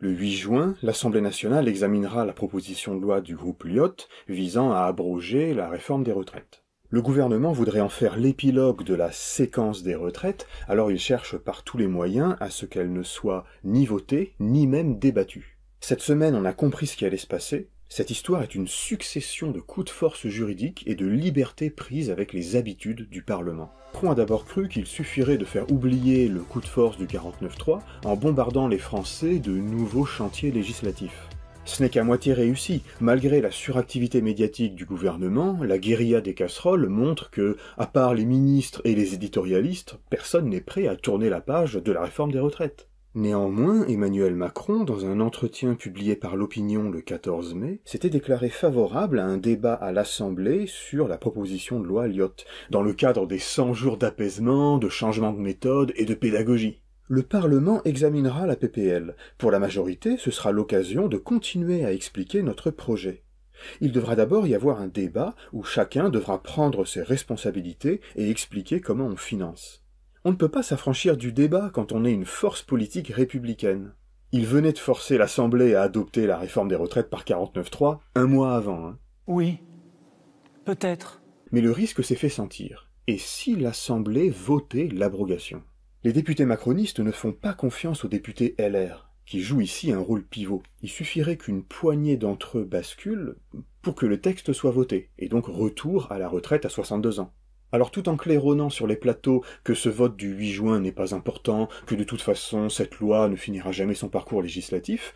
Le 8 juin, l'Assemblée nationale examinera la proposition de loi du groupe Lyotte visant à abroger la réforme des retraites. Le gouvernement voudrait en faire l'épilogue de la séquence des retraites, alors il cherche par tous les moyens à ce qu'elle ne soit ni votée, ni même débattue. Cette semaine, on a compris ce qui allait se passer. Cette histoire est une succession de coups de force juridiques et de libertés prises avec les habitudes du Parlement. Macron a d'abord cru qu'il suffirait de faire oublier le coup de force du 49.3 en bombardant les Français de nouveaux chantiers législatifs. Ce n'est qu'à moitié réussi. Malgré la suractivité médiatique du gouvernement, la guérilla des casseroles montre que, à part les ministres et les éditorialistes, personne n'est prêt à tourner la page de la réforme des retraites. Néanmoins, Emmanuel Macron, dans un entretien publié par l'Opinion le 14 mai, s'était déclaré favorable à un débat à l'Assemblée sur la proposition de loi Lyotte, dans le cadre des 100 jours d'apaisement, de changement de méthode et de pédagogie. Le Parlement examinera la PPL. Pour la majorité, ce sera l'occasion de continuer à expliquer notre projet. Il devra d'abord y avoir un débat où chacun devra prendre ses responsabilités et expliquer comment on finance. On ne peut pas s'affranchir du débat quand on est une force politique républicaine. Il venait de forcer l'Assemblée à adopter la réforme des retraites par 49.3 un mois avant. Oui, peut-être. Mais le risque s'est fait sentir. Et si l'Assemblée votait l'abrogation? Les députés macronistes ne font pas confiance aux députés LR, qui jouent ici un rôle pivot. Il suffirait qu'une poignée d'entre eux bascule pour que le texte soit voté, et donc retour à la retraite à 62 ans. Alors tout en claironnant sur les plateaux que ce vote du 8 juin n'est pas important, que de toute façon cette loi ne finira jamais son parcours législatif,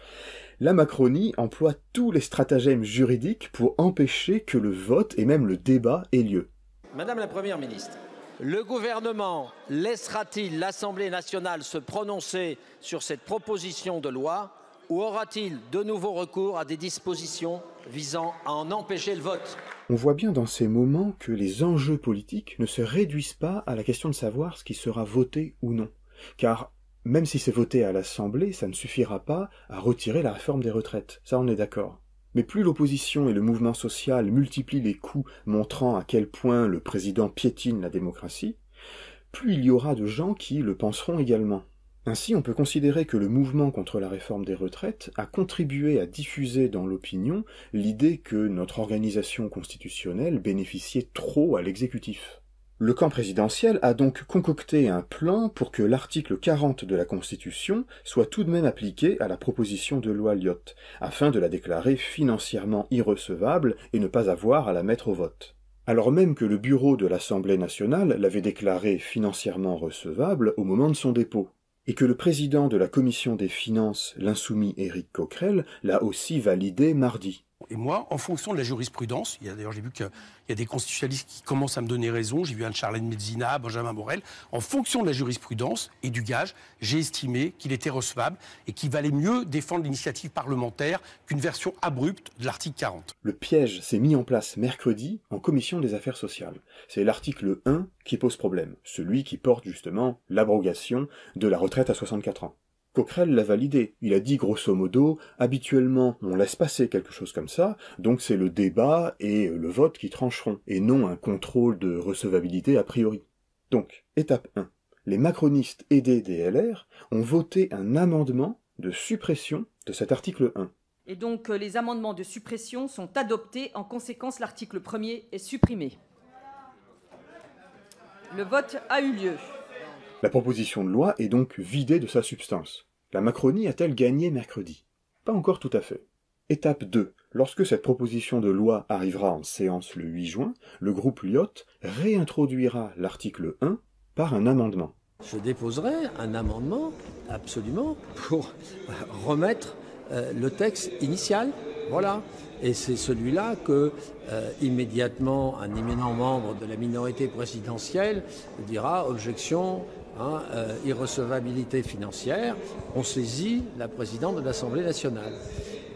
la Macronie emploie tous les stratagèmes juridiques pour empêcher que le vote et même le débat aient lieu. Madame la Première ministre, le gouvernement laissera-t-il l'Assemblée nationale se prononcer sur cette proposition de loi ou aura-t-il de nouveau recours à des dispositions visant à en empêcher le vote ? On voit bien dans ces moments que les enjeux politiques ne se réduisent pas à la question de savoir ce qui sera voté ou non. Car même si c'est voté à l'Assemblée, ça ne suffira pas à retirer la réforme des retraites. Ça, on est d'accord. Mais plus l'opposition et le mouvement social multiplient les coups montrant à quel point le président piétine la démocratie, plus il y aura de gens qui le penseront également. Ainsi, on peut considérer que le mouvement contre la réforme des retraites a contribué à diffuser dans l'opinion l'idée que notre organisation constitutionnelle bénéficiait trop à l'exécutif. Le camp présidentiel a donc concocté un plan pour que l'article 40 de la Constitution soit tout de même appliqué à la proposition de loi Lyotte, afin de la déclarer financièrement irrecevable et ne pas avoir à la mettre au vote. Alors même que le bureau de l'Assemblée nationale l'avait déclarée financièrement recevable au moment de son dépôt, et que le président de la commission des finances, l'insoumis Éric Coquerel, l'a aussi validé mardi. Et moi, en fonction de la jurisprudence, d'ailleurs j'ai vu qu'il y a des constitutionnalistes qui commencent à me donner raison, j'ai vu Anne-Charlène Mezzina, Benjamin Morel, en fonction de la jurisprudence et du gage, j'ai estimé qu'il était recevable et qu'il valait mieux défendre l'initiative parlementaire qu'une version abrupte de l'article 40. Le piège s'est mis en place mercredi en commission des affaires sociales. C'est l'article 1 qui pose problème, celui qui porte justement l'abrogation de la retraite à 64 ans. Coquerel l'a validé. Il a dit grosso modo, habituellement on laisse passer quelque chose comme ça, donc c'est le débat et le vote qui trancheront, et non un contrôle de recevabilité a priori. Donc, étape 1. Les macronistes aidés des LR ont voté un amendement de suppression de cet article 1. Et donc les amendements de suppression sont adoptés, en conséquence l'article 1er est supprimé. Le vote a eu lieu. La proposition de loi est donc vidée de sa substance. La Macronie a-t-elle gagné mercredi? Pas encore tout à fait. Étape 2. Lorsque cette proposition de loi arrivera en séance le 8 juin, le groupe Lyotte réintroduira l'article 1 par un amendement. Je déposerai un amendement, absolument, pour remettre le texte initial. Voilà. Et c'est celui-là que, immédiatement, un éminent membre de la minorité présidentielle dira objection, irrecevabilité financière. On saisit la présidente de l'Assemblée nationale.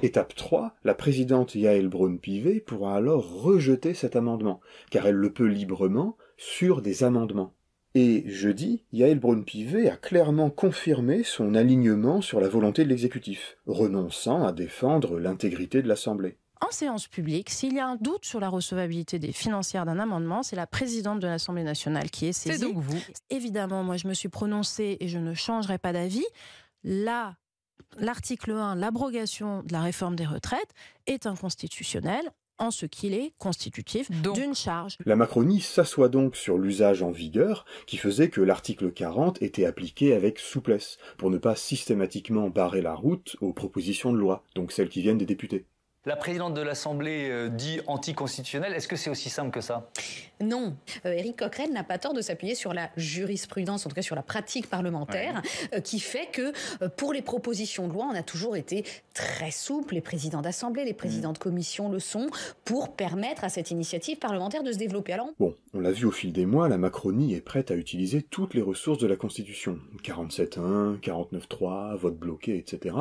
Étape 3, la présidente Yaël Braun-Pivet pourra alors rejeter cet amendement, car elle le peut librement sur des amendements. Et jeudi, Yaël Braun-Pivet a clairement confirmé son alignement sur la volonté de l'exécutif, renonçant à défendre l'intégrité de l'Assemblée. En séance publique, s'il y a un doute sur la recevabilité des financières d'un amendement, c'est la présidente de l'Assemblée nationale qui est saisie. C'est donc vous. Évidemment, moi je me suis prononcée et je ne changerai pas d'avis. La L'article 1, l'abrogation de la réforme des retraites, est inconstitutionnel en ce qu'il est constitutif d'une charge. La Macronie s'assoit donc sur l'usage en vigueur qui faisait que l'article 40 était appliqué avec souplesse, pour ne pas systématiquement barrer la route aux propositions de loi, donc celles qui viennent des députés. La présidente de l'Assemblée dit anticonstitutionnelle. Est-ce que c'est aussi simple que ça? Non. Éric Coquerel n'a pas tort de s'appuyer sur la jurisprudence, en tout cas sur la pratique parlementaire, qui fait que pour les propositions de loi, on a toujours été très souple. Les présidents d'Assemblée, les présidents de commission le sont, pour permettre à cette initiative parlementaire de se développer. Alors, bon, on l'a vu au fil des mois, la Macronie est prête à utiliser toutes les ressources de la Constitution. 47.1, 49.3, vote bloqué, etc.,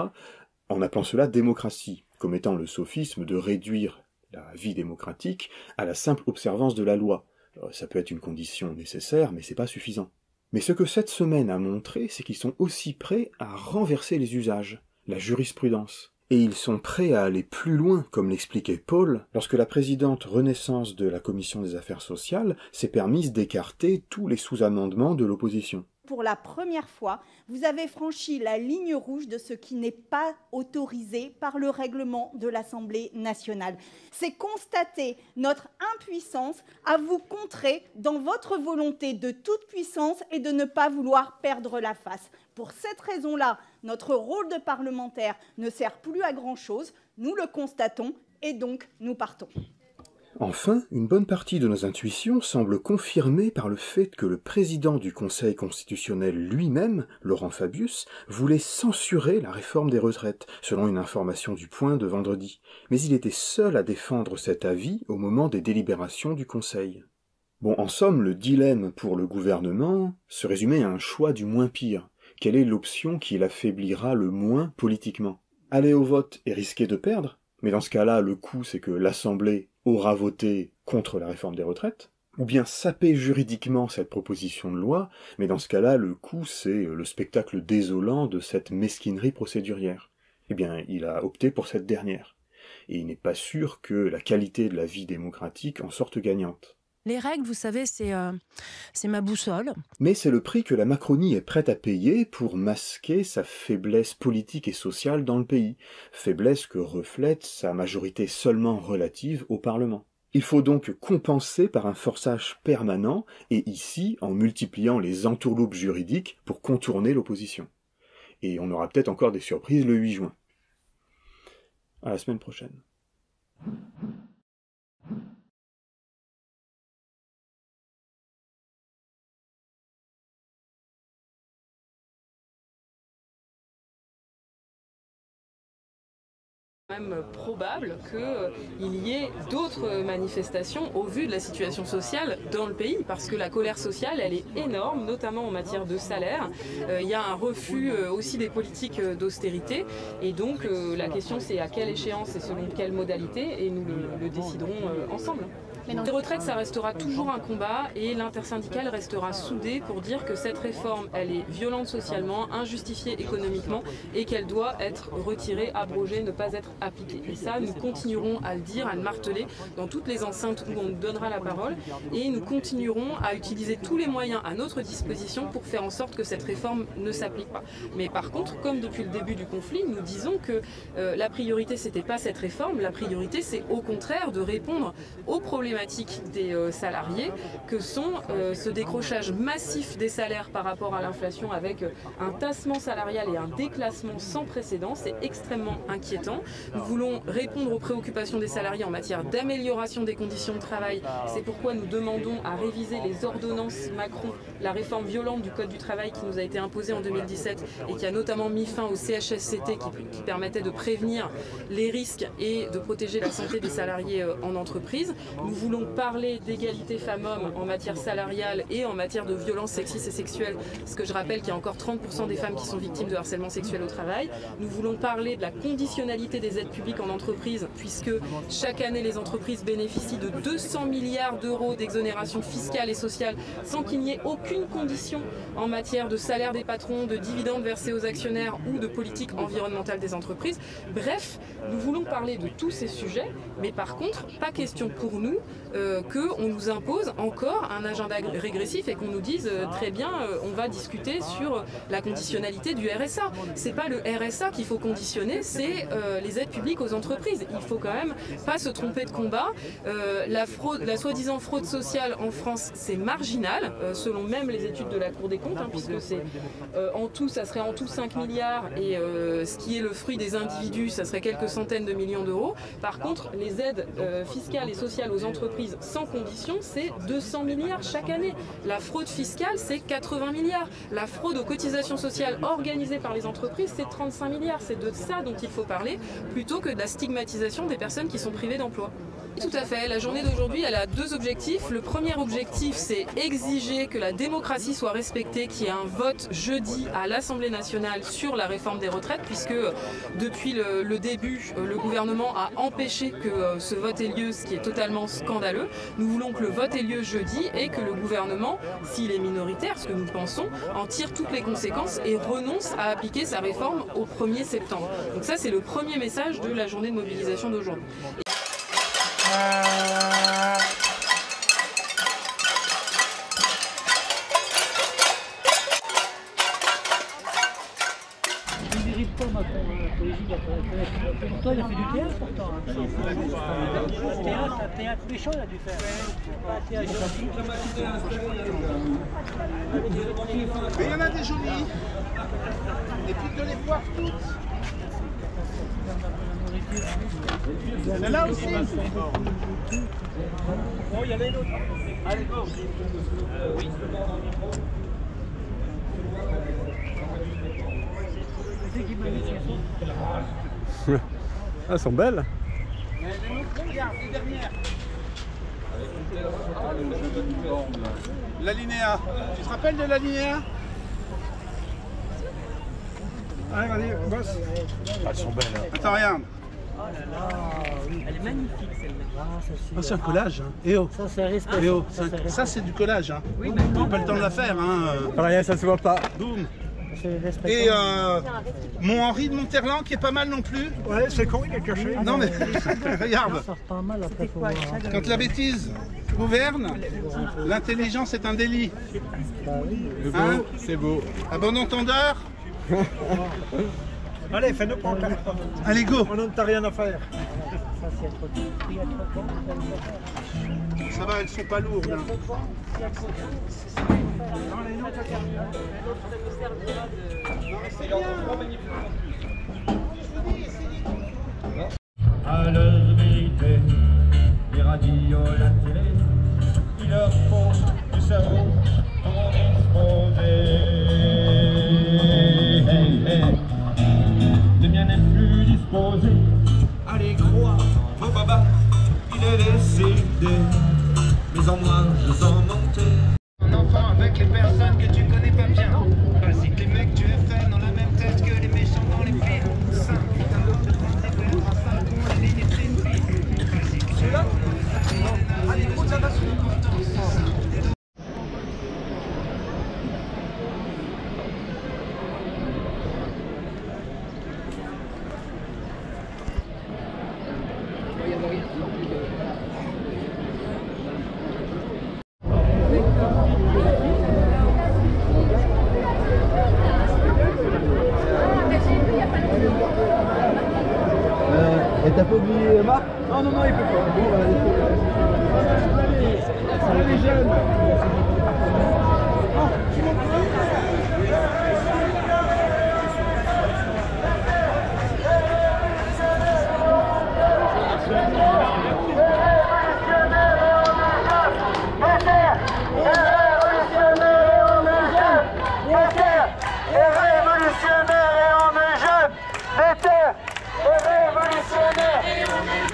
en appelant cela démocratie, comme étant le sophisme de réduire la vie démocratique à la simple observance de la loi. Ça peut être une condition nécessaire, mais c'est pas suffisant. Mais ce que cette semaine a montré, c'est qu'ils sont aussi prêts à renverser les usages, la jurisprudence. Et ils sont prêts à aller plus loin, comme l'expliquait Paul, lorsque la présidente Renaissance de la Commission des Affaires sociales s'est permise d'écarter tous les sous-amendements de l'opposition. Pour la première fois, vous avez franchi la ligne rouge de ce qui n'est pas autorisé par le règlement de l'Assemblée nationale. C'est constater notre impuissance à vous contrer dans votre volonté de toute puissance et de ne pas vouloir perdre la face. Pour cette raison-là, notre rôle de parlementaire ne sert plus à grand-chose, nous le constatons et donc nous partons. Enfin, une bonne partie de nos intuitions semble confirmée par le fait que le président du Conseil constitutionnel lui-même, Laurent Fabius, voulait censurer la réforme des retraites, selon une information du Point de vendredi. Mais il était seul à défendre cet avis au moment des délibérations du Conseil. Bon, en somme, le dilemme pour le gouvernement se résumait à un choix du moins pire. Quelle est l'option qui l'affaiblira le moins politiquement? Aller au vote et risquer de perdre? Mais dans ce cas-là, le coup, c'est que l'Assemblée aura voté contre la réforme des retraites, ou bien saper juridiquement cette proposition de loi, mais dans ce cas-là, le coup, c'est le spectacle désolant de cette mesquinerie procédurière. Eh bien, il a opté pour cette dernière. Et il n'est pas sûr que la qualité de la vie démocratique en sorte gagnante. Les règles, vous savez, c'est ma boussole. Mais c'est le prix que la Macronie est prête à payer pour masquer sa faiblesse politique et sociale dans le pays, faiblesse que reflète sa majorité seulement relative au Parlement. Il faut donc compenser par un forçage permanent, et ici en multipliant les entourloupes juridiques pour contourner l'opposition. Et on aura peut-être encore des surprises le 8 juin. À la semaine prochaine. Même probable qu'il y ait d'autres manifestations au vu de la situation sociale dans le pays, parce que la colère sociale, elle est énorme, notamment en matière de salaire. Il y a un refus aussi des politiques d'austérité, et donc la question c'est à quelle échéance et selon quelle modalité, et nous le déciderons ensemble. Les retraites, ça restera toujours un combat, et l'intersyndicale restera soudée pour dire que cette réforme, elle est violente socialement, injustifiée économiquement, et qu'elle doit être retirée, abrogée, ne pas être appliquée. Et ça, nous continuerons à le dire, à le marteler dans toutes les enceintes où on nous donnera la parole, et nous continuerons à utiliser tous les moyens à notre disposition pour faire en sorte que cette réforme ne s'applique pas. Mais par contre, comme depuis le début du conflit, nous disons que la priorité, c'était pas cette réforme, la priorité, c'est au contraire de répondre aux problématiques des salariés, que sont ce décrochage massif des salaires par rapport à l'inflation, avec un tassement salarial et un déclassement sans précédent. C'est extrêmement inquiétant. Nous voulons répondre aux préoccupations des salariés en matière d'amélioration des conditions de travail. C'est pourquoi nous demandons à réviser les ordonnances Macron, la réforme violente du Code du travail qui nous a été imposée en 2017 et qui a notamment mis fin au CHSCT qui permettait de prévenir les risques et de protéger la santé des salariés en entreprise. Nous voulons parler d'égalité femmes-hommes en matière salariale et en matière de violences sexistes et sexuelles, parce que je rappelle qu'il y a encore 30% des femmes qui sont victimes de harcèlement sexuel au travail. Nous voulons parler de la conditionnalité des aides publiques en entreprise, puisque chaque année les entreprises bénéficient de 200 milliards d'euros d'exonération fiscale et sociale sans qu'il n'y ait aucune condition en matière de salaire des patrons, de dividendes versés aux actionnaires ou de politique environnementale des entreprises. Bref, nous voulons parler de tous ces sujets, mais par contre, pas question pour nous qu'on nous impose encore un agenda régressif et qu'on nous dise très bien, on va discuter sur la conditionnalité du RSA. C'est pas le RSA qu'il faut conditionner, c'est les aides publiques aux entreprises. Il faut quand même pas se tromper de combat. La soi-disant fraude sociale en France, c'est marginal, selon même les études de la Cour des comptes, puisque c'est en tout, ça serait en tout 5 milliards et ce qui est le fruit des individus, ça serait quelques centaines de millions d'euros. Par contre, les aides fiscales et sociales aux entreprises sans condition, c'est 200 milliards chaque année. La fraude fiscale, c'est 80 milliards. La fraude aux cotisations sociales organisée par les entreprises, c'est 35 milliards. C'est de ça dont il faut parler, plutôt que de la stigmatisation des personnes qui sont privées d'emploi. Tout à fait. La journée d'aujourd'hui, elle a deux objectifs. Le premier objectif, c'est exiger que la démocratie soit respectée, qu'il y ait un vote jeudi à l'Assemblée nationale sur la réforme des retraites, puisque depuis le début, le gouvernement a empêché que ce vote ait lieu, ce qui est totalement scandaleux. Nous voulons que le vote ait lieu jeudi et que le gouvernement, s'il est minoritaire, ce que nous pensons, en tire toutes les conséquences et renonce à appliquer sa réforme au 1er septembre. Donc ça, c'est le premier message de la journée de mobilisation d'aujourd'hui. Pourtant, il a fait du théâtre, pourtant. Théâtre méchant, il a dû faire. Mais il y en a des jolies. Et puis de les voir toutes. Là aussi. Bon, il y a les autres. Allez, go. Oui. Elles sont belles. Regarde, les dernières. L'alinéa. Tu te rappelles de l'alinéa? Allez, vas-y, bosse. Elles sont belles. Attends, regarde. Oh là là, oui. Elle est magnifique celle-là. Ah, c'est un collage. Hein. Eh oh. Ça, c'est respect. Eh oh. Ça, c'est du collage. Hein. Oui, on n'a pas le temps de la faire. Hein. Rien, ça se voit pas. Boum. Et mon Henri de Monterland qui est pas mal non plus. Ouais, c'est con, il est caché. Non mais regarde. Pas mal après, quand la bêtise gouverne, l'intelligence est un délit. Hein? C'est beau. À bon entendeur. Allez, fais-nous prendre. Allez, go. On n'a rien à faire. Ça va, elles sont pas lourdes. Hein. À l'heure vérité, les radios, la télé, il leur faut du cerveau pour disposer. Hey, hey. Le mien n'est plus disposé. Allez, croire, mon baba, il est décédé. Mais en moi, je sens monter. Un enfant avec les personnes que tu connais pas bien. Ainsi que les mecs, tu les fais dans la même tête que les méchants dans les films. 5 putains de prendre des verres à 5 pour les lignes de c'est là. Allez, écoute, ça va sur le Et t'as pas oublié Marc? Non, non, non, il peut pas. Salut les jeunes. révolutionnaire et on est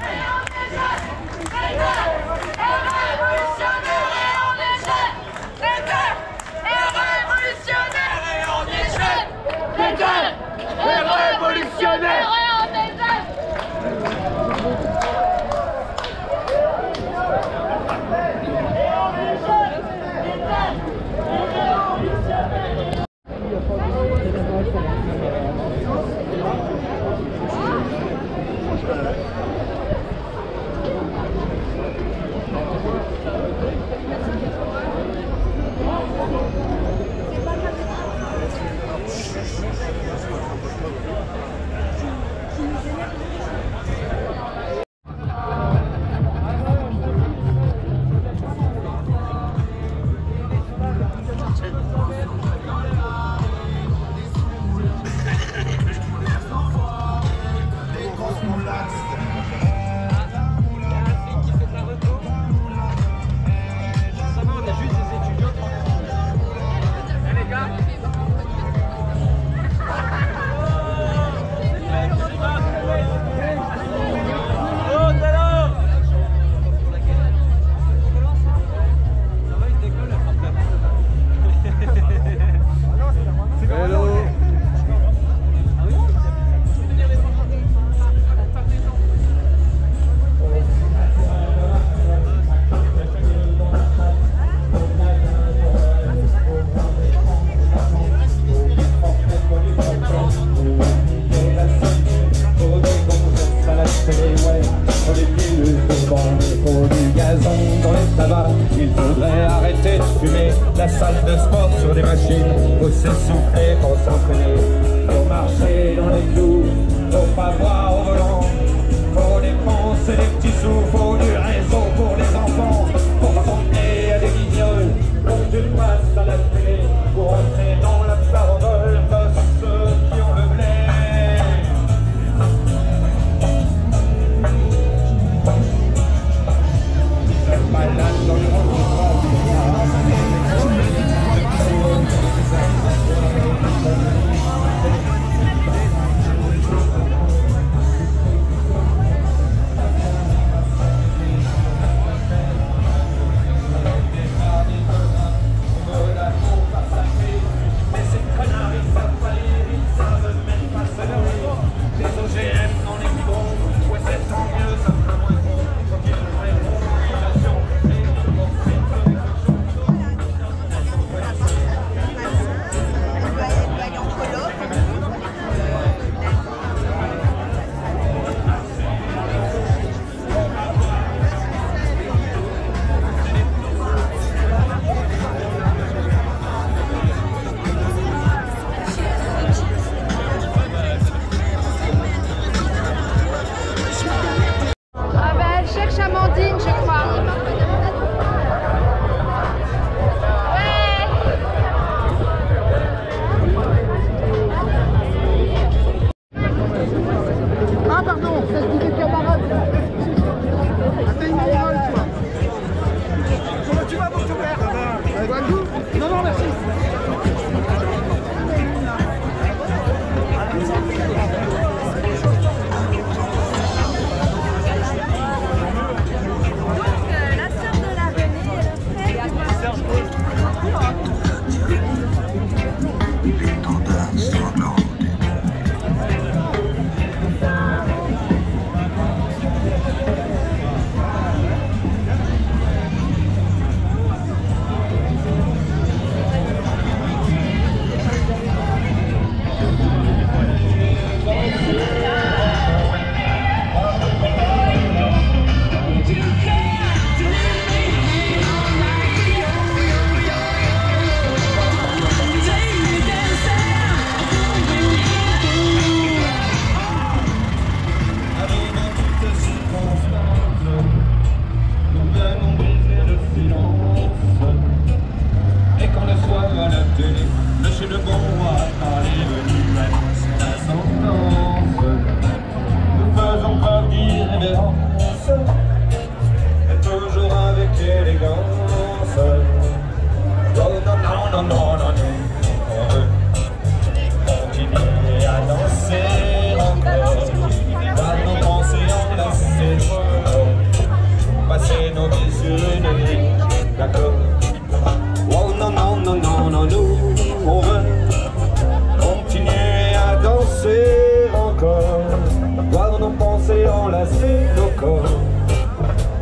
faut du gazon dans les tabacs. Il faudrait arrêter de fumer, la salle de sport sur des machines. Faut s'essouffler pour s'entraîner, faut marcher dans les clous, faut pas boire au volant, faut dépenser des petits sous, faut du réseau pour les enfants, pour pas s'emmener à des guignols, faut que tu passes à la télé, pour entrer dans la parole de ceux qui ont le blé. Malade dans le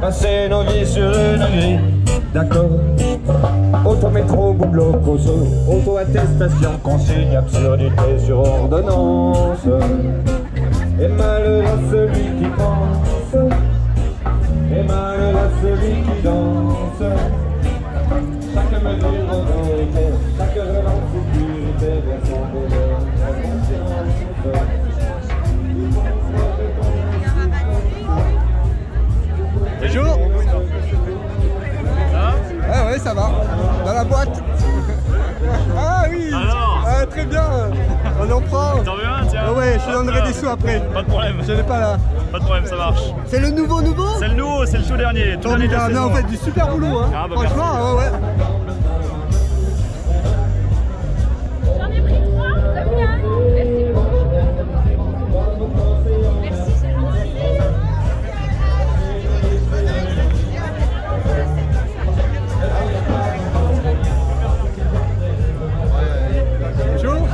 passer nos vies sur une grille, d'accord. Autométro, boublocoso, auto-attestation, consigne, absurdité sur ordonnance. Et malheur à celui qui pense, et malheur à celui qui danse. Chaque mesure autoritaire, chaque relance sécuritaire vers son bonheur, sa conscience. Bonjour. Ah ouais, ça va. Dans la boîte. Ah oui. Alors ah, très bien. On en prend. T'en veux un, tiens. Ouais, je te donnerai des sous après. Pas de problème. Je l'ai pas là. Pas de problème, ça marche. C'est le nouveau C'est le nouveau, c'est le tout dernier. Tout dernier de la saison. On fait du super boulot, hein. Ah, bah, franchement, ouais. J'en ai pris 3, ça va bien. Merci beaucoup. Merci, c'est gentil. Bonjour.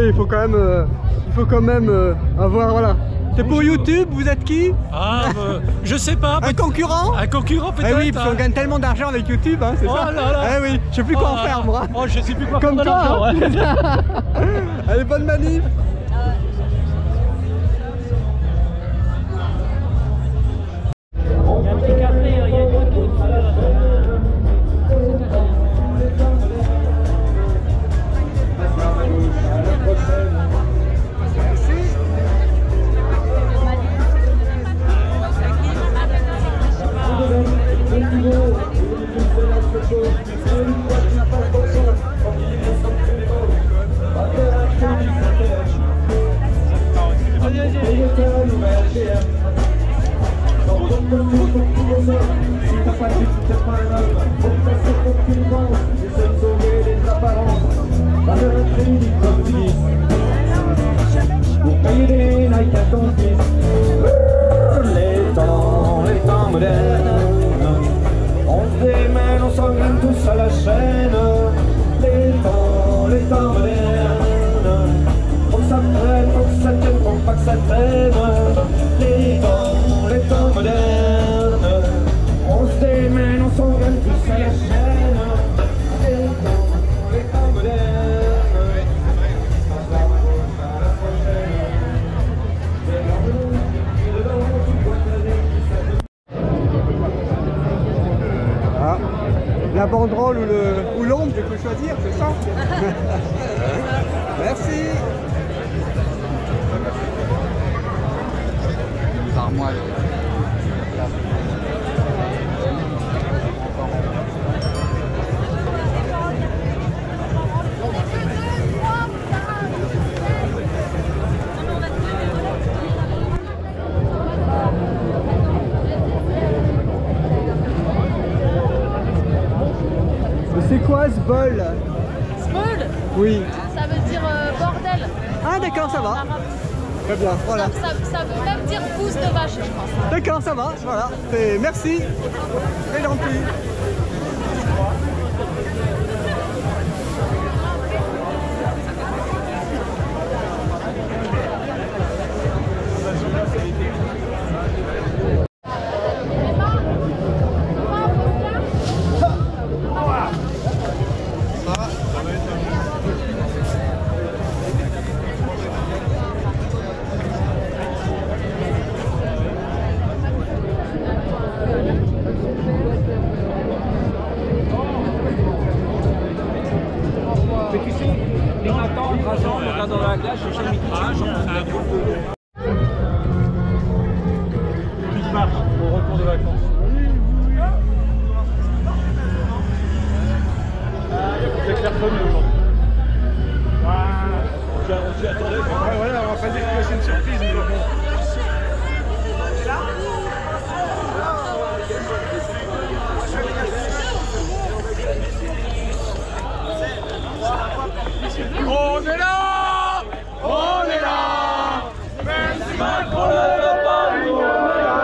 il faut quand même avoir, voilà. C'est pour YouTube, vous êtes qui? Ah, je sais pas. Un concurrent? Un concurrent peut-être. Eh oui, parce qu'on gagne tellement d'argent avec YouTube, hein, c'est ça? Là là. Eh oui, je sais plus quoi en faire, moi. Oh, je sais plus quoi comme faire. Toi, hein. Allez, bonne manif. Les temps modernes, on se démène, on s'engraine tous à la chaîne. Les temps modernes, faut que ça prenne, faut que ça tienne, faut pas que ça traîne. Les temps modernes, on se démène, on s'engraine tous à la chaîne. Les temps modernes. La banderole ou l'ombre, il faut choisir, c'est ça? Merci. Par moi. C'est quoi ce bol? Small? Oui. Ça veut dire bordel. Ah d'accord, ça va. Très bien, voilà. Ça veut même dire pouce de vache, je pense. D'accord, ça va, voilà. Merci. C'est gentil. Mais tu sais, les matins, en traçant, on regarde dans la glace, je cherche le mitrage, on a un groupe de... Petite marche au retour de vacances. C'est clairfonné aujourd'hui. On s'y attendait. Ouais, voilà, on va pas dire que c'est une surprise, mais bon. On est là! On est là! Même si Macron ne veut pas, nous on est là!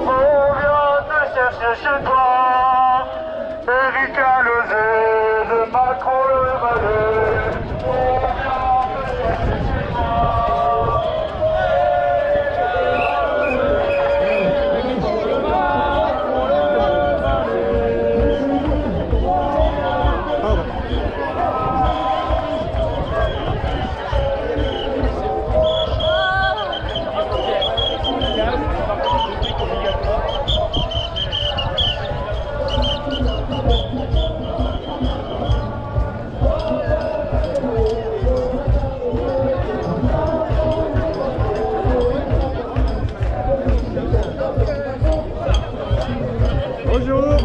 On vient te chercher chez toi, Erika Lozé, de Macron le Valais. On vient te chercher chez toi. Bonjour.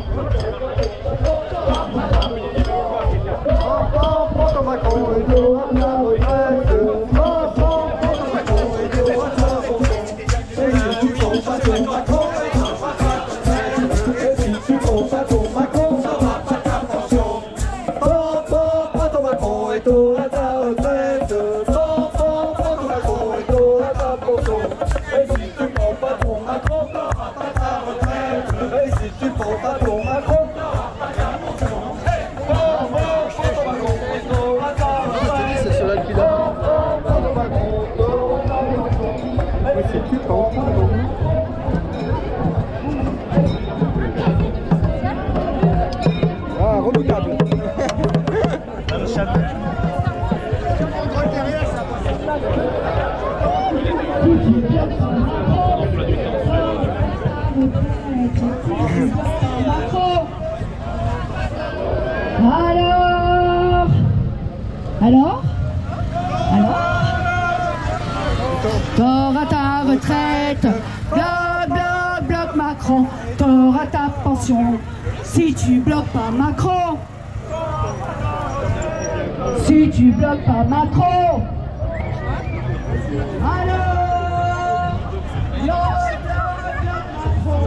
Macron. Alors t'auras ta retraite, bloc, bloc, bloc Macron, t'auras ta pension, si tu bloques pas Macron, si tu bloques pas Macron, alors, bloc, bloc, bloc Macron.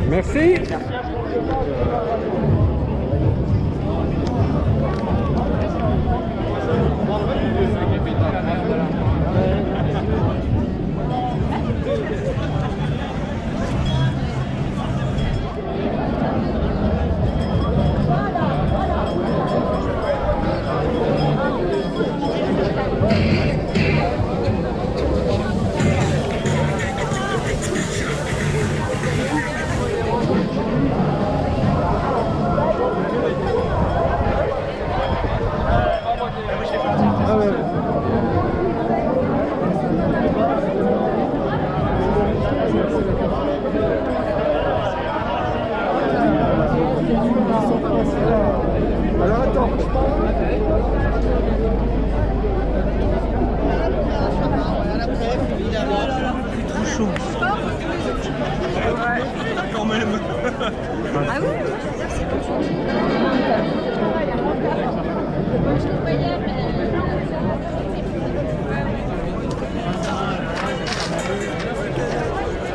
Merci. Alors attends. Trop chaud. Quand même. Ah oui.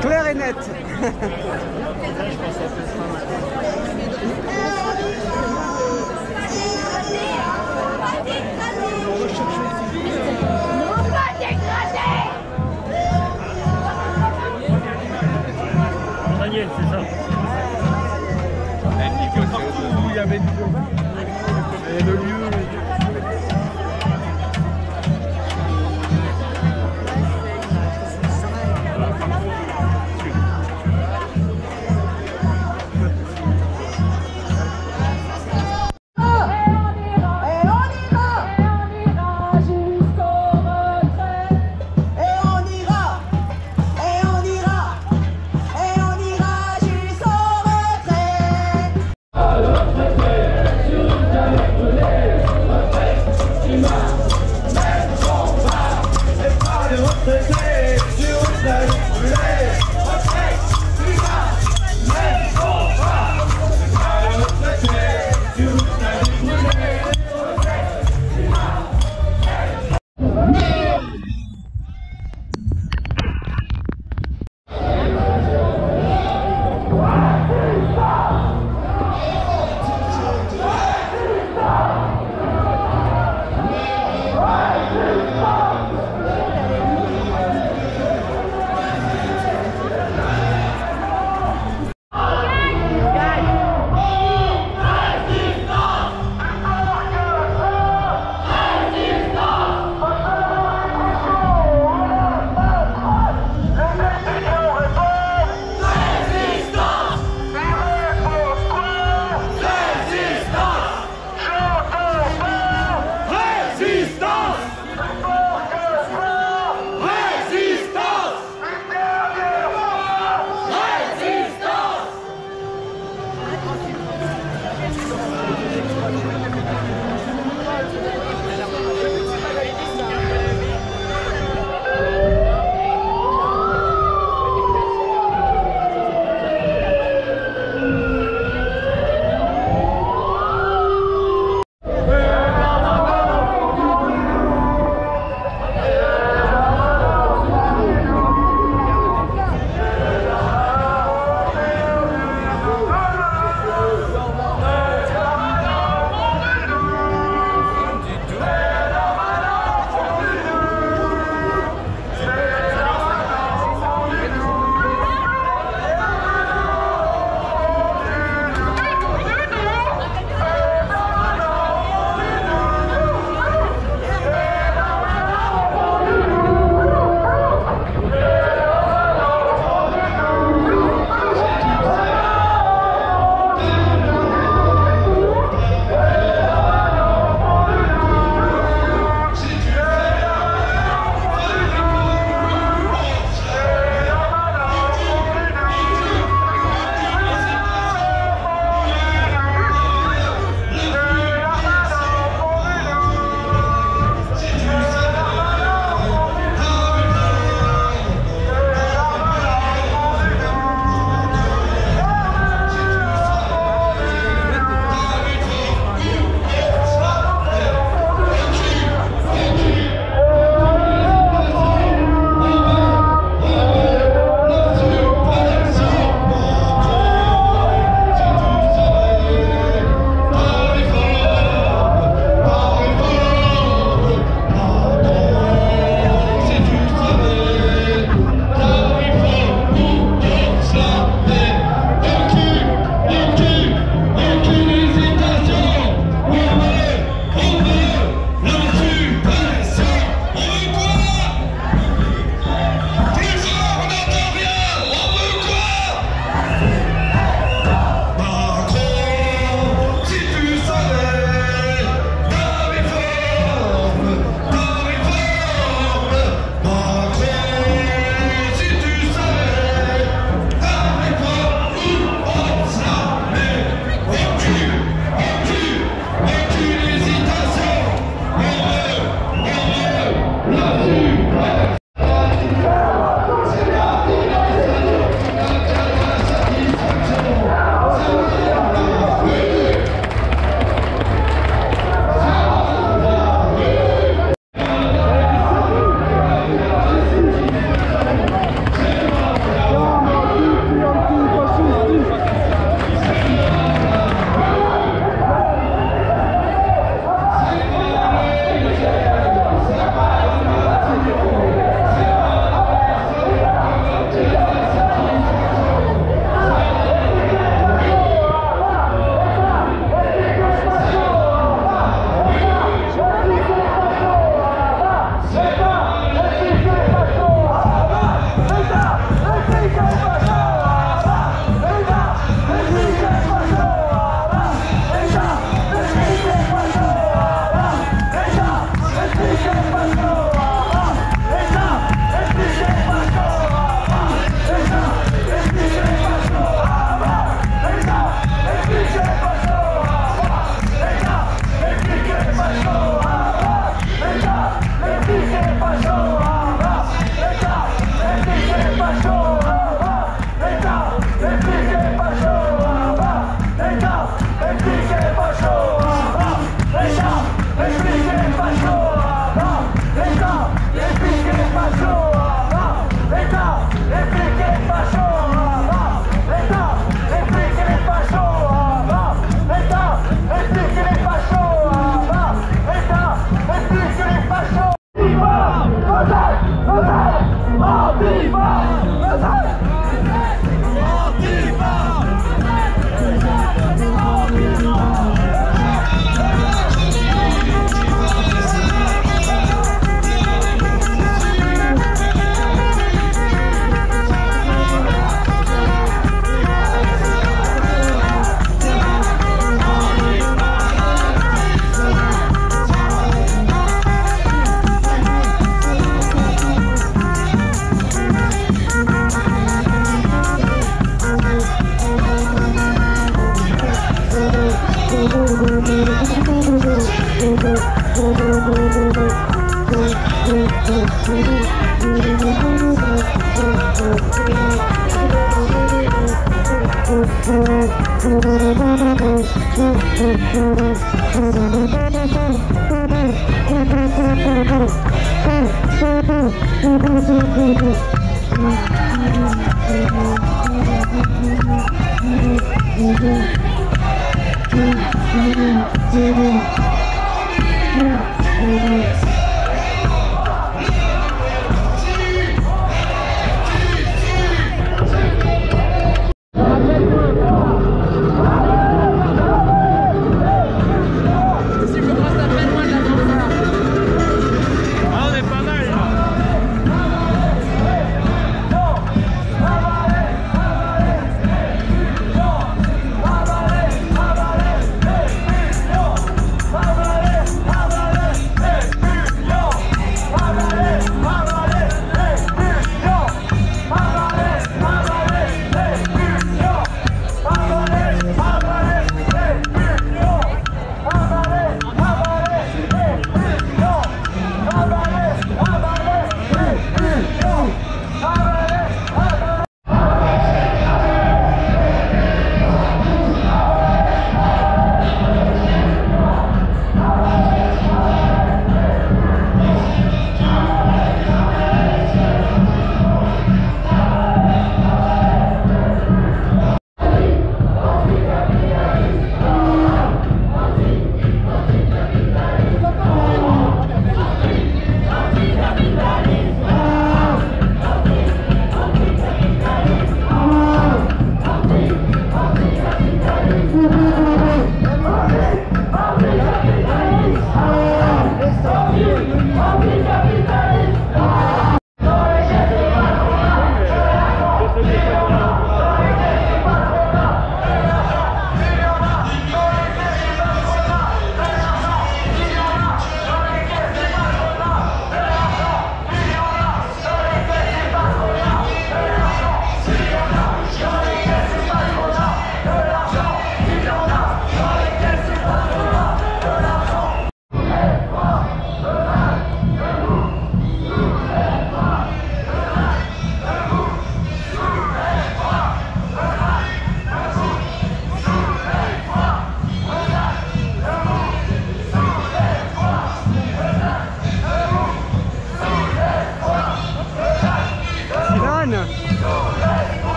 Clair et net. Daniel, c'est ça. Elle dit que partout où il y avait le lieu.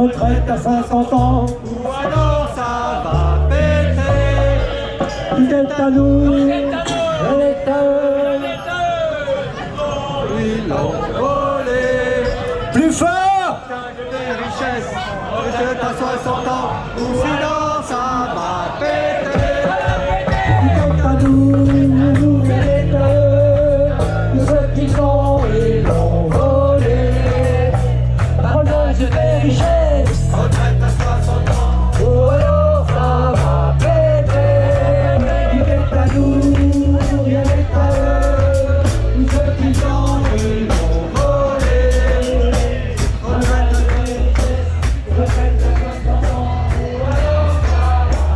retraite à 500 ans, ou alors ça va péter. Tout est à nous, elle est à eux, il voler. Plus fort! Des richesses, c'est à 60 ans, ou sinon ça va péter. Quant à nous, les deux, ceux qui sont et l'ont volé. Partage des richesses, retraite à 60 ans, ou alors ça va péter. Il est à nous, il est à eux, ceux qui sont et l'ont volé. Retraite des richesses, retraite à 60 ans, ou alors ça va péter.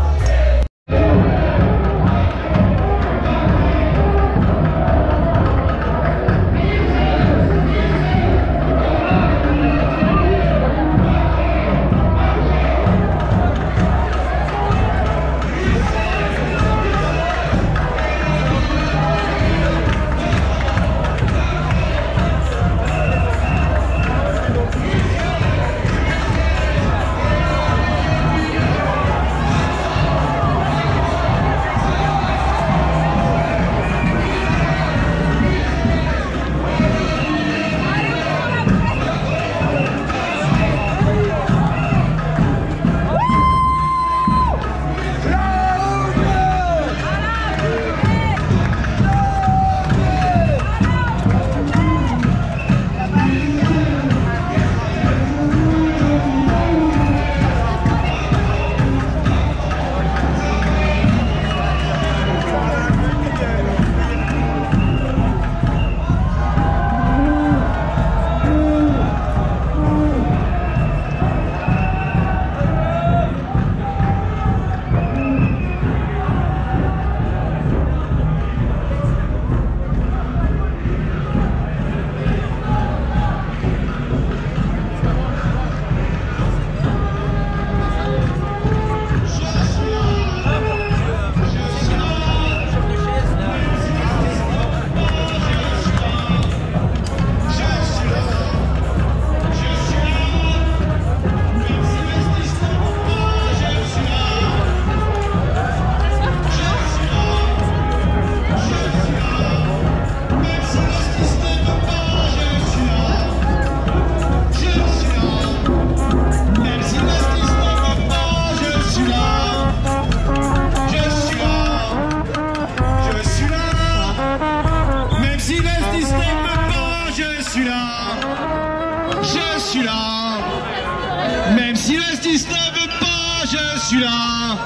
Même si l'injustice ne veut pas, je suis là.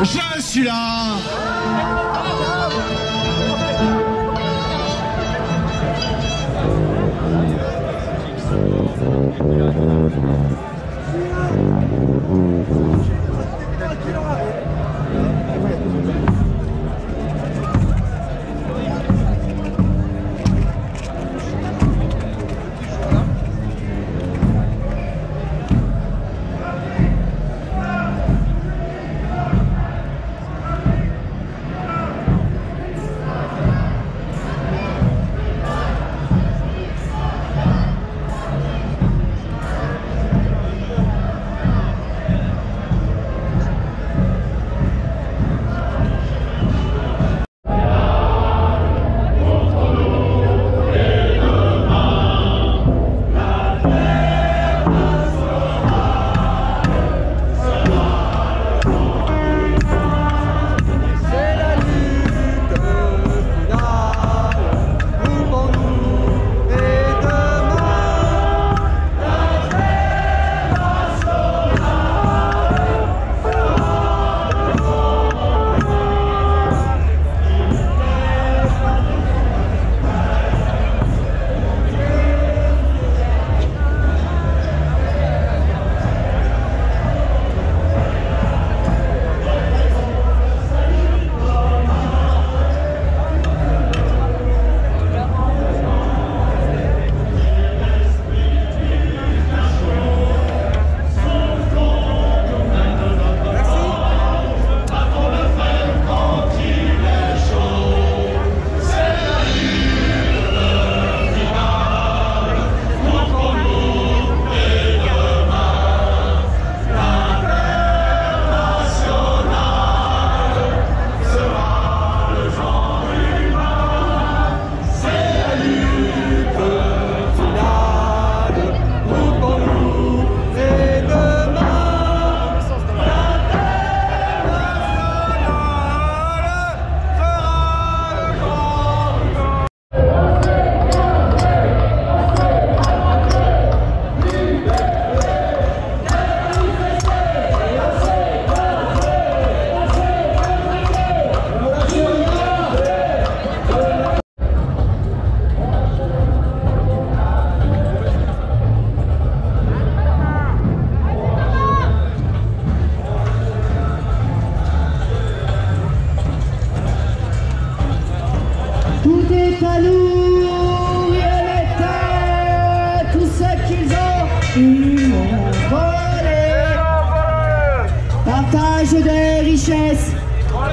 Je suis là.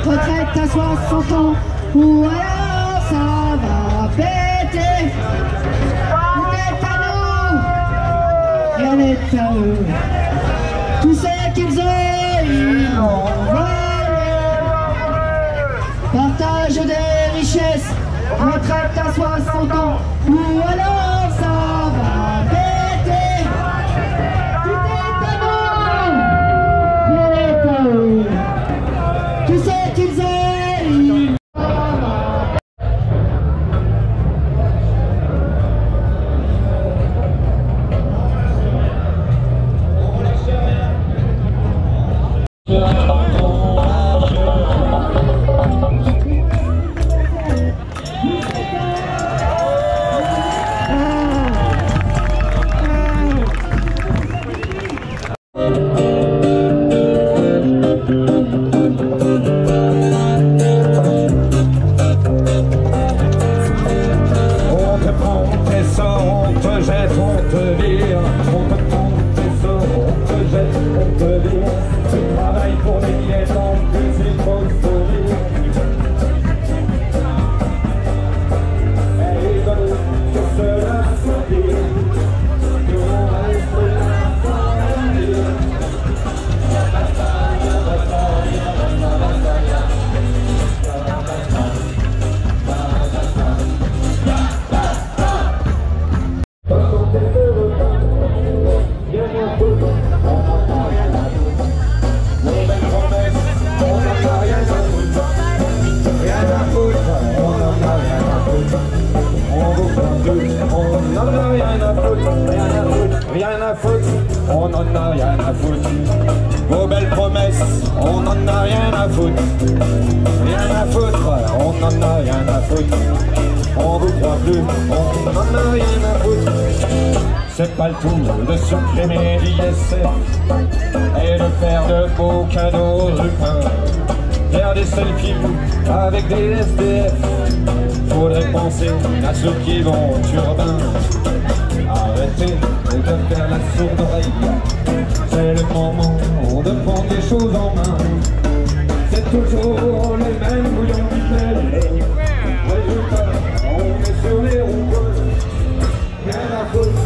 retraite à 60 ans, ou alors ça va péter. Tout est à nous, rien n'est à eux. Tout ce qu'ils ont, ils l'ont volé. Partage des richesses, retraite à 60 ans, ou alors ça va péter. Tout est à nous, rien n'est à eux. Tout ce qu'ils ont, ils rien à foutre, on n'en a rien à foutre. Vos belles promesses, on n'en a rien à foutre. Rien à foutre, on n'en a rien à foutre. On vous croit plus, on n'en a rien à foutre. C'est pas le tout de supprimer l'ISF et de faire de beaux cadeaux ruins. Faire des selfies avec des SDF. Faudrait penser à ceux qui vont au turbin. Arrêtez de faire la sourde oreille. C'est le moment de prendre les choses en main. C'est toujours les mêmes bouillons qui pèlent. Résultat, on est sur les roues. Rien à foutre.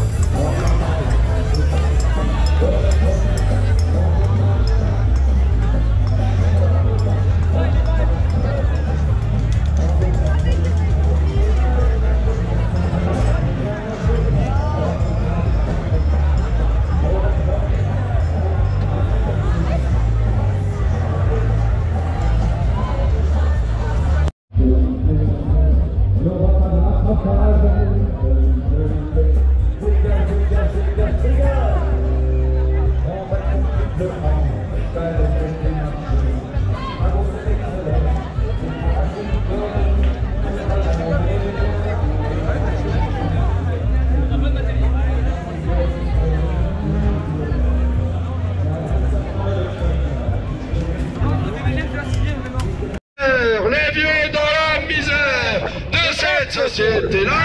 Les vieux dans la misère de cette société-là,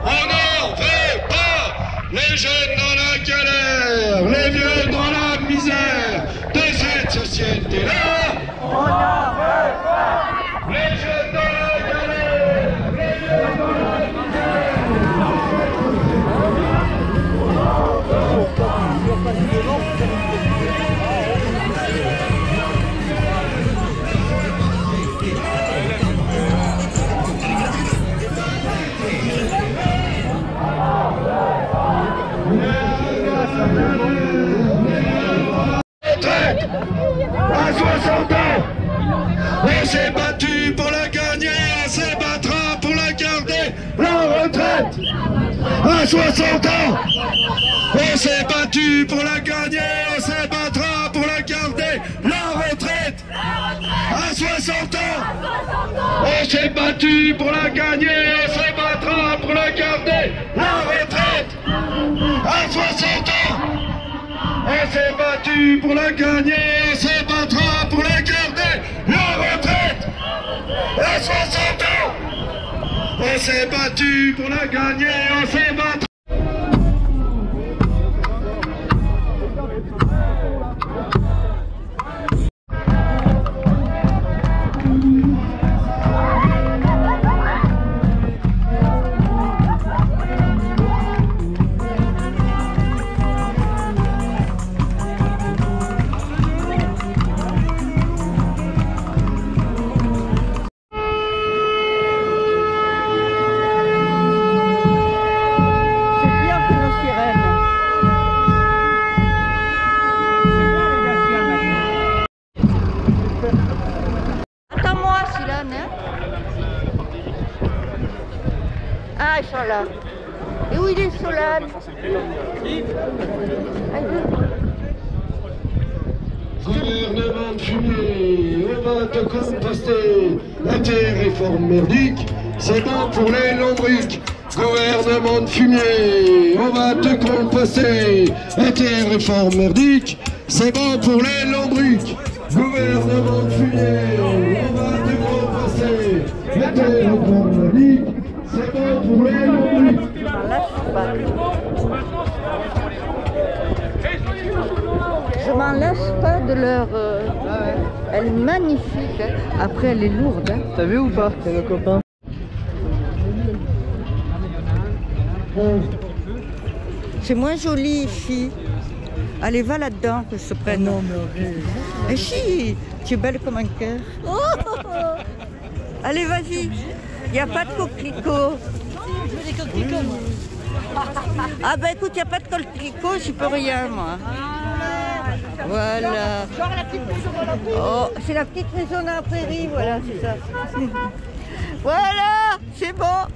on n'en veut pas. Les jeunes dans la galère, les vieux dans la misère de cette société-là, on n'en veut pas. Les jeunes dans la galère, les vieux dans la misère. À 60 ans, on s'est battu pour la gagner, on se battra pour la garder, la retraite. À 60 ans, on s'est battu pour la gagner, on se battra pour la garder, la retraite. À 60 ans, on s'est battu pour la gagner, on se battra pour la garder, la retraite. À 60 ans, on s'est battu pour la gagner, on se battra pour la garder, la retraite. À 60 ans, on s'est battu pour la gagner, on s'est battu. malade. Gouvernement de fumier, on va te composter. La terre réforme merdique, c'est bon pour les lombriques. Gouvernement de fumier, on va te composter. La terre réforme merdique, c'est bon pour les lombriques. Gouvernement de fumier, on va te composter. La terre réforme merdique, c'est bon pour les lombriques. Je m'en lasse pas de leur... Elle est magnifique. Après, elle est lourde. T'as vu ou pas? C'est nos copains. C'est moins joli ici. Allez, va là-dedans, que je te prenne. Non, mais si, tu es belle comme un cœur. Oh. Allez, vas-y. Il n'y a pas de coquelicot. Je veux des coquelicots, moi. Ah ben écoute, il n'y a pas de coquelicot, j'y peux rien, moi. Voilà. Genre la petite maison dans la prairie. Oh, c'est la petite maison dans la prairie, voilà, c'est ça. Voilà, c'est bon.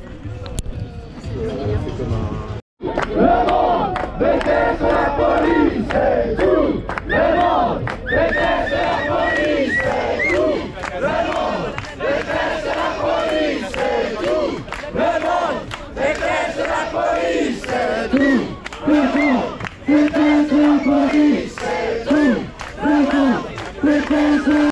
Le monde déteste la police, c'est tout. Le monde déteste la police, c'est tout. Le monde déteste la police, c'est tout. Le monde déteste la police, c'est tout. Le monde déteste la police, c'est tout. Le monde déteste la...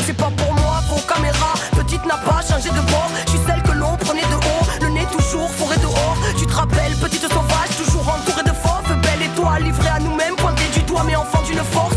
C'est pas pour moi, vos caméras, petite n'a pas changé de bord. Je suis celle que l'on prenait de haut, le nez toujours foré dehors. Tu te rappelles, petite sauvage, toujours entourée de fauves, belle étoile, livrée à nous-mêmes, pointée du doigt, mais enfant d'une force.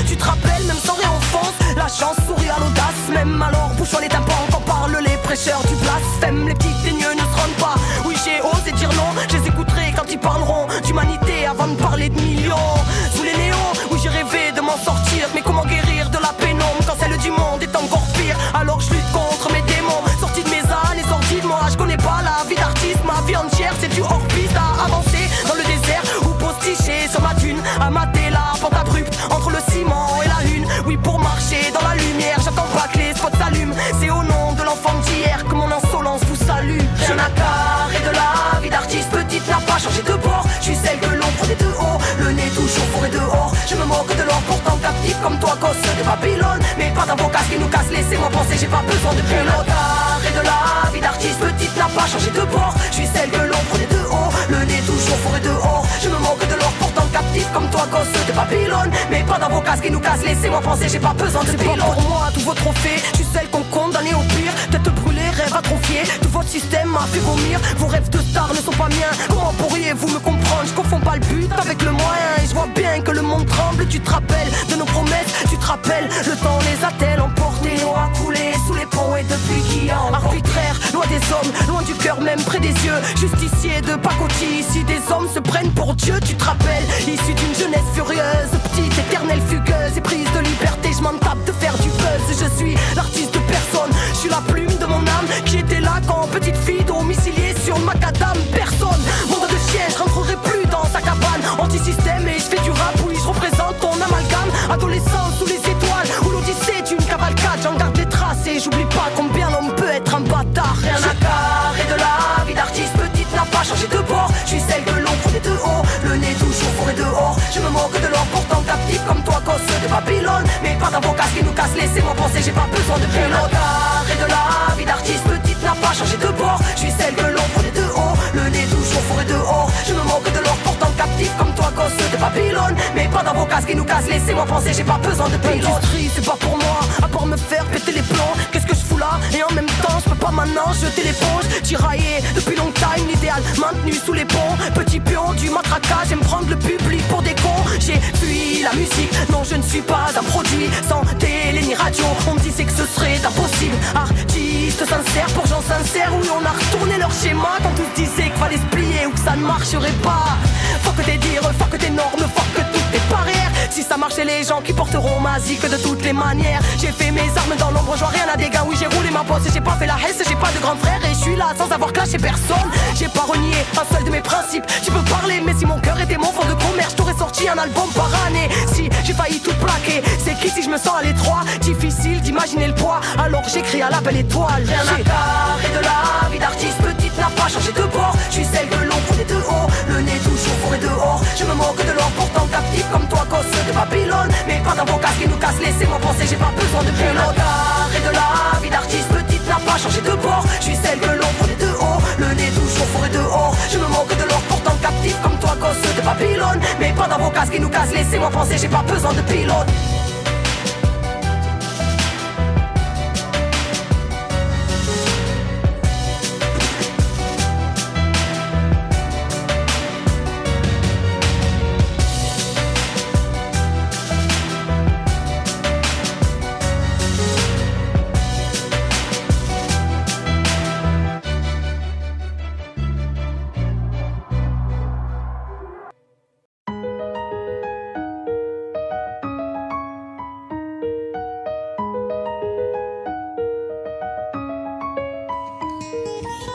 Tu te rappelles, même sans réenfance, la chance sourit à l'audace. Même alors, bouchons les tympans quand parlent les prêcheurs du blasphème. Les petits teigneux ne se rendent pas, oui j'ai osé dire non. Je les écouterai quand ils parleront d'humanité avant de parler de millions. Sous les néons, oui j'ai rêvé de m'en sortir, mais comment guérir de la pénombre quand celle du monde est encore pire. Alors je lutte contre mes démons, sorti de mes années sorties de moi. Je connais pas la vie d'artiste, ma vie entière c'est du hors-piste. À avancer dans le désert ou posticher sur ma dune, à mater la pente abrupte entre le ciment et la lune. Oui pour marcher dans la lumière, j'attends pas que les spots s'allument. C'est au nom de l'enfant d'hier que mon insolence vous salue. Rien à carrer de la vie d'artiste, petite n'a pas changé de bord. Je suis celle que l'on prenait de haut, le nez toujours foré dehors. Je me moque de l'or pourtant captif comme toi gosse de Babylone. Mais pas dans vos casques qui nous cassent, laissez-moi penser, j'ai pas besoin de pilote. Carré de la vie d'artiste, petite n'a pas changé de bord. Je suis celle que l'on prenait de haut, le nez toujours foré dehors. Je me moque de l'or pourtant captif comme toi gosse de Babylone. Mais pas dans vos casques qui nous cassent, laissez-moi penser, j'ai pas besoin de pilote. Pour moi tous vos trophées, je suis celle qu'on condamnait au pire. Tête brûlée, rêve atrophié, tout votre système m'a fait vomir. Vos rêves de star ne sont pas miens, comment pourriez-vous me comprendre? Je confonds pas le but avec le moyen, et je vois bien que le monde tremble. Tu te rappelles de nos promesses, tu te rappelles, le temps les a-t-elle emportés? L'eau a coulé sous les ponts et depuis qui a arbitraire, loin des hommes, loin du cœur, même près des yeux. Justicier de pacotille, ici des hommes se prennent pour Dieu. Tu te rappelles, issu d'une jeunesse furieuse, petite, éternelle, fugueuse et prise de liberté, je m'en tape de faire du buzz. Je suis l'artiste de personne, je suis la plume de mon âme qui était là quand petite fille domiciliée sur le macadam. Personne, monde de chien, je rentrerai plus dans sa cabane. Anti-système et je fais du rap, oui je représente ton amalgame. Adolescent sous les étoiles, où l'odyssée d'une cavalcade. J'en garde les traces et j'oublie pas combien l'homme peut être un bâtard. Rien à carrer de la vie d'artiste, petite n'a pas changé de bord. Je suis celle que l'on prenait de haut, le nez toujours foré dehors. Je me moque de l'or pourtant captif comme toi gosse de Babylone. Mais pas dans vos casques qui nous cassent, laissez-moi penser, j'ai pas besoin de pilote. Carré de la vie d'artiste, petite n'a pas changé de bord. Je suis celle que l'on prenait de haut, le nez toujours foré dehors. Je me moque de l'or pourtant captif comme toi gosse de Babylone. Mais pas dans vos casques qui nous cassent, laissez-moi penser, j'ai pas besoin de pilote. L'industrie c'est pas pour moi, à part me faire péter les plombs. Qu'est-ce que je fous là? Et en même temps je peux pas maintenant jeter l'éponge. Tiraillé depuis long time, l'idéal maintenu sous les ponts. Petit pion du matraquage, j'aime prendre le public pour des cons. J'ai fui la musique, non je ne suis pas un produit sans télé ni radio. On me disait que ce serait impossible. Artiste sincère pour gens sincères, oui on a retourné leur schéma quand tous disaient qu'il fallait se plier ou que ça ne marcherait pas. Faut que tes dires, faut que tes normes, faut que toutes tes barrières. Si ça marche marcher les gens qui porteront ma zik de toutes les manières. J'ai fait mes armes dans l'ombre, je vois rien à dégâts. Oui, j'ai roulé ma bosse et j'ai pas fait la hesse. J'ai pas de grand frère et je suis là sans avoir clashé personne. J'ai pas renié un seul de mes principes. Tu peux parler, mais si mon cœur était mon fonds de commerce, je t'aurais sorti un album par année. Si j'ai failli tout plaquer, c'est qui si je me sens à l'étroit? Difficile d'imaginer le poids, alors j'écris à la belle étoile. Rien à carrer de la vie d'artiste, petite n'a pas changé de bord. Je suis celle de l'ombre et de haut, le nez toujours fourré dehors. Je me moque de l'or pourtant captif comme toi, gosse de Babylone. Mais pas dans vos casques qui nous cassent, laissez-moi penser, j'ai pas besoin de pilote. Carré de la vie d'artiste, petite n'a pas changé de bord. Je suis celle de l'ombre et de haut, le nez toujours fourré dehors. Je me moque de l'or pourtant captif comme toi, gosse de Babylone. Mais pas dans vos casques qui nous cassent, laissez-moi penser, j'ai pas besoin de pilote.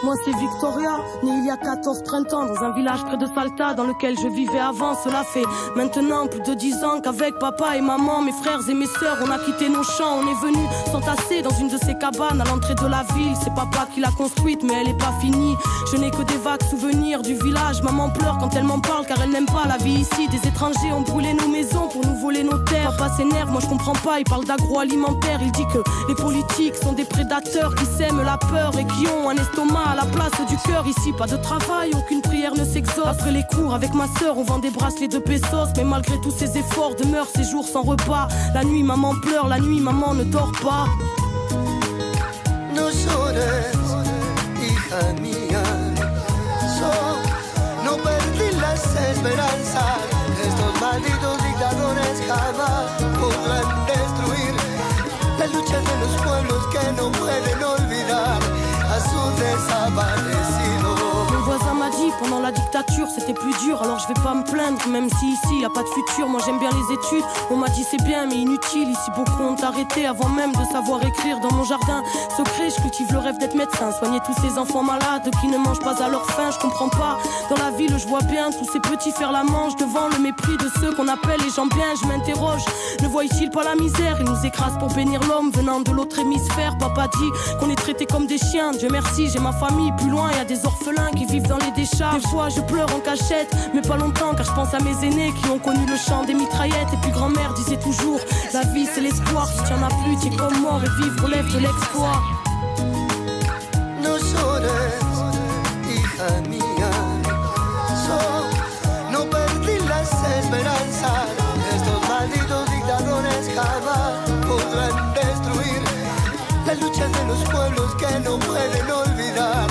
Moi c'est Victoria, née il y a 14 printemps dans un village près de Salta dans lequel je vivais avant. Cela fait maintenant plus de 10 ans qu'avec papa et maman, mes frères et mes sœurs, on a quitté nos champs. On est venus s'entasser dans une de ces cabanes à l'entrée de la ville. C'est papa qui l'a construite mais elle est pas finie. Je n'ai que des vagues souvenirs du village. Maman pleure quand elle m'en parle car elle n'aime pas la vie ici. Des étrangers ont brûlé nos maisons pour nous voler nos terres. Papa s'énerve, moi je comprends pas, il parle d'agroalimentaire. Il dit que les politiques sont des prédateurs qui sèment la peur et qui ont un estomac à la place du cœur. Ici pas de travail, aucune prière ne s'exauce. Après les cours avec ma sœur on vend des bracelets de pesos. Mais malgré tous ces efforts demeurent ces jours sans repas. La nuit maman pleure, la nuit maman ne dort pas. No llores, hija mía, no perdí las esperanzas. Estos malditos dictadores jamás podrán destruir la lucha de los pueblos que no pueden olvidar a su desaparecido. Mon voisin m'a dit pendant la dictature c'était plus dur, alors je vais pas me plaindre même si ici y a pas de futur. Moi j'aime bien les études, on m'a dit c'est bien mais inutile. Ici beaucoup ont arrêté avant même de savoir écrire. Dans mon jardin secret je cultive le rêve d'être médecin, soigner tous ces enfants malades qui ne mangent pas à leur faim. Je comprends pas, dans la ville je vois bien tous ces petits faire la manche devant le mépris de ceux qu'on appelle les gens bien. Je m'interroge, ne voient-ils pas la misère? Ils nous écrasent pour bénir l'homme venant de l'autre hémisphère. Papa dit qu'on est traités comme des chiens. Dieu merci j'ai ma famille, plus loin y a des orphelins qui vivent dans les décharges. Des fois je pleure en cachette, mais pas longtemps car je pense à mes aînés qui ont connu le chant des mitraillettes. Et puis grand-mère disait toujours, la vie c'est l'espoir, si tu en as plus t'es comme mort et vivre relève de l'exploit. No llores, hija mía, no perdí las esperanzas. Estos malditos dictadores jamás podrán destruir la lucha de los pueblos que no pueden olvidar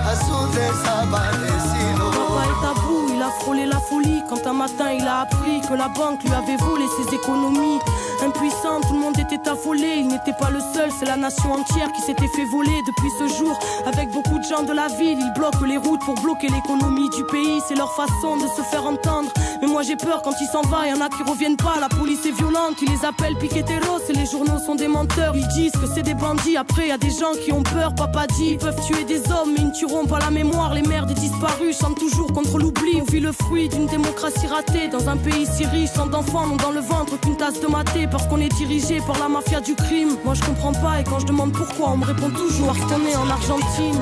a su desaparecido. Papa est à bout, il a frôlé la folie quand un matin il a appris que la banque lui avait volé ses économies. Impuissant, tout le monde était affolé, il n'était pas le seul, c'est la nation entière qui s'était fait voler. Depuis ce jour, avec beaucoup de gens de la ville, ils bloquent les routes pour bloquer l'économie du pays. C'est leur façon de se faire entendre, mais moi j'ai peur quand il s'en va, y en a qui reviennent pas. La police est violente, ils les appellent piqueteros et les journaux sont des menteurs. Ils disent que c'est des bandits, après y a des gens qui ont peur. Papa dit, ils peuvent tuer des hommes mais ils ne tueront pas la mémoire. Les mères des disparus chantent toujours contre l'oubli. On vit le fruit d'une démocratie ratée dans un pays si riche, tant d'enfants n'ont dans le ventre qu'une tasse de maté. Parce qu'on est dirigé par la mafia du crime. Moi je comprends pas et quand je demande pourquoi on me répond toujours qu'on est en Argentine.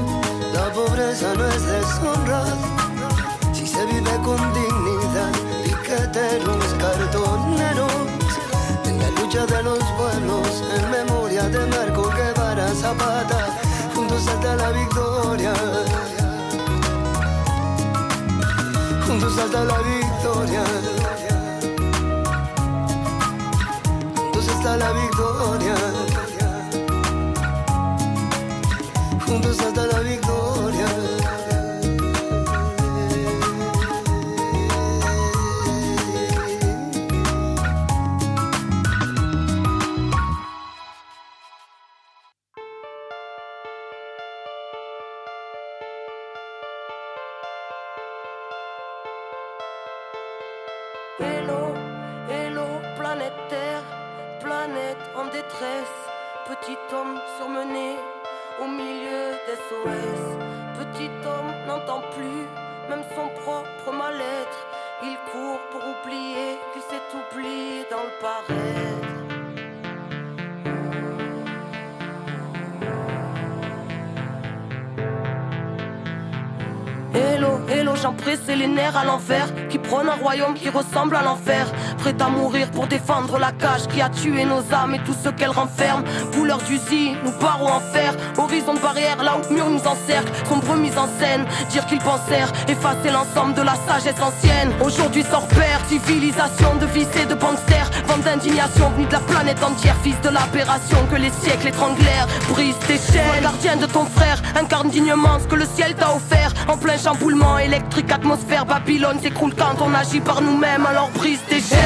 La pobreza no es deshonra si se vive con dignidad. Piqueteros, cartoneros, en la lucha de los pueblos, en memoria de Marco Guevara Zapata, juntos hasta la victoria. Juntos hasta la victoria. Juntos hasta la victoria. Juntos hasta la victoria. Hello, hello, planète en détresse, petit homme surmené au milieu d'SOS. Petit homme n'entend plus même son propre mal-être. Il court pour oublier qu'il s'est oublié dans le paraître. Hello, hello, j'en pressé les nerfs à l'envers, qui prône un royaume qui ressemble à l'enfer. Prêt à mourir pour défendre la cage qui a tué nos âmes et tout ce qu'elle renferme. Couleur d'usine, nous barreaux en fer, horizon de barrière là où le mur nous encercle. Sombre mise en scène, dire qu'ils pensèrent effacer l'ensemble de la sagesse ancienne. Aujourd'hui sans repère, civilisation de vices et de gangsters. Vent d'indignation venue de la planète entière, fils de l'aberration que les siècles étranglèrent. Brise tes chaînes, sois gardien de ton frère, incarne dignement ce que le ciel t'a offert. En plein chamboulement électrique, atmosphère, Babylone s'écroule quand on agit par nous-mêmes, alors brise tes chaînes.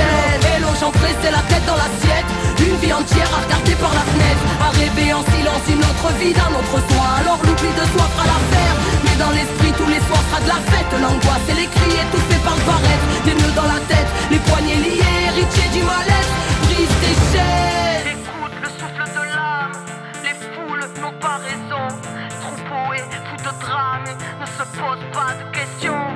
Hello, j'en pressais la tête dans l'assiette, une vie entière à regarder par la fenêtre, à rêver en silence une autre vie d'un autre soi, alors l'oubli de soi fera l'affaire. Mais dans l'esprit tous les soirs sera de la fête, l'angoisse et les cris étouffés par le barrette, des nœuds dans la tête, les poignets liés, héritiers du mal-être, brise tes chaînes. Écoute le souffle de l'âme, les foules n'ont pas raison, troupeaux et fous de drame ne se posent pas de questions.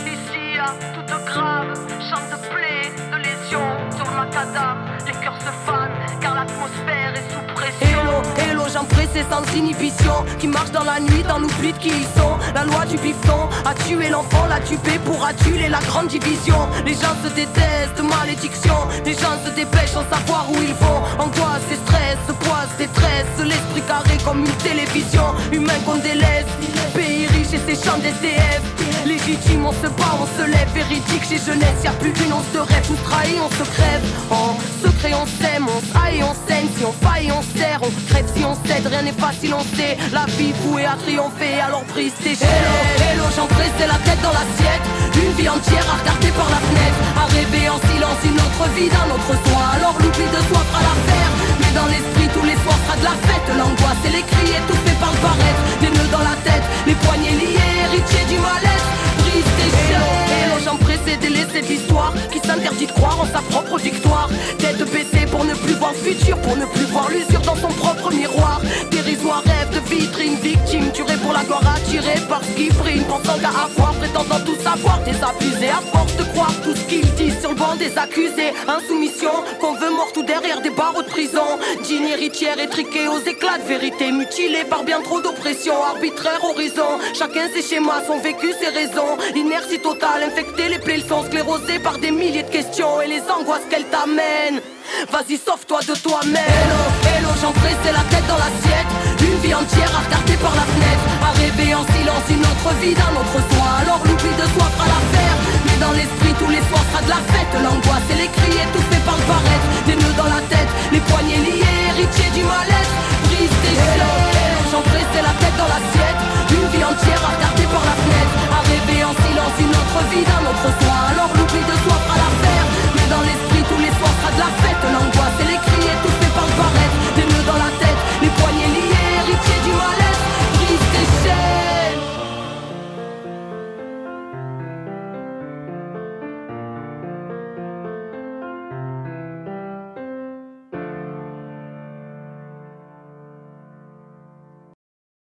Ici à toute grave, chant de plaies, de lésions sur le macadam, les cœurs se fanent car l'atmosphère est sous pression. Hello, hello, j'en pressé sans inhibition, qui marche dans la nuit dans l'oubli de qui ils sont. La loi du bifton a tué l'enfant, l'a tué pour aduler la grande division. Les gens se détestent, malédiction, les gens se dépêchent sans savoir où ils vont. Angoisse et stress, poisse, détresse, l'esprit carré comme une télévision. Humain qu'on délaisse, pays riche et ses champs d'SDF. Légitime, on se bat, on se lève, véridique chez jeunesse, y'a plus d'une once de rêve, nous trahit, on se crève. En secret on s'aime, on s'aille, on saigne, si on faille on serre, on crève si on cède, rien n'est facile on sait, la vie vouée à triompher, alors brise tes chaînes. Hello, hello, j'en pressais la tête dans l'assiette, une vie entière à regarder par la fenêtre, à rêver en silence une autre vie d'un autre soi, alors l'oubli de soi fera l'affaire. Mais dans l'esprit tous les soirs sera de la fête, l'angoisse et les cris étouffés par le barrette, des nœuds dans la tête, les poignets liés, héritiers du mal-être, brise tes chaînes. Hello, j'en pressais des laissés de l'histoire qui s'interdit de croire en sa propre victoire. Tête baissée pour ne plus voir le futur, pour ne plus voir l'usure dans son propre miroir. Dérisoire rêve de vitrine, victime tuée pour la gloire, attirée par ce qui prime, pensant qu'à avoir, prétendant tout savoir, désabusé à force de croire tout ce qu'ils disent sur le banc des accusés. Insoumission, qu'on veut mort tout derrière des barreaux de prison. Digne héritière étriquée aux éclats de vérité, mutilée par bien trop d'oppression, arbitraire horizon. Chacun ses schémas, son vécu, ses raisons. L'inertie totale, infecter les plaies, sont sclérosés par des milliers de questions et les angoisses qu'elles t'amènent. Vas-y, sauve-toi de toi-même. Hello, hello, j'en pressais la tête dans l'assiette, une vie entière à regarder par la fenêtre, à rêver en silence une autre vie d'un autre soi, alors l'oubli de soi fera l'affaire. Mais dans l'esprit tous les soirs sera de la fête, l'angoisse et les cris et tout